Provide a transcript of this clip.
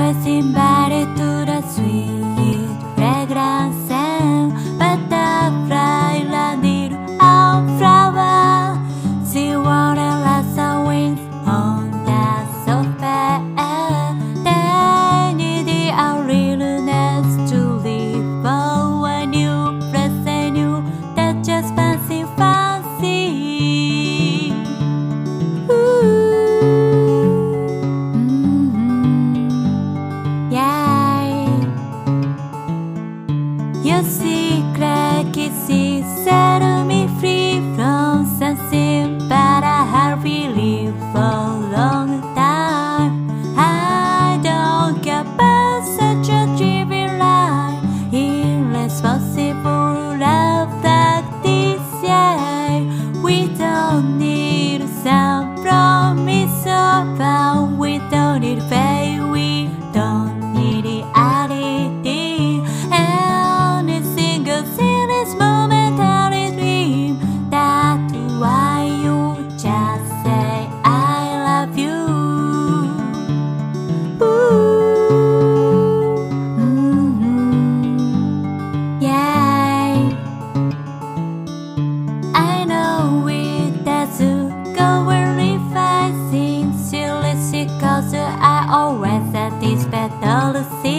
was invited to the sweet fragrance and butterfly landed on flower. She wanted lots of wings on the sofa. They needed a little nest to live for a new place and new that just fancy. Your secret kisses set me free from something, but I have believed for a long time. I don't care about such a trivial life, irresponsible love like this. Yeah, we don't need some promise of vow. We don't need faith. We don't need reality. This momentary dream, that's why you just say I love you. Yeah, I know it doesn't go very fast. Sincerely, because I always said this better to see.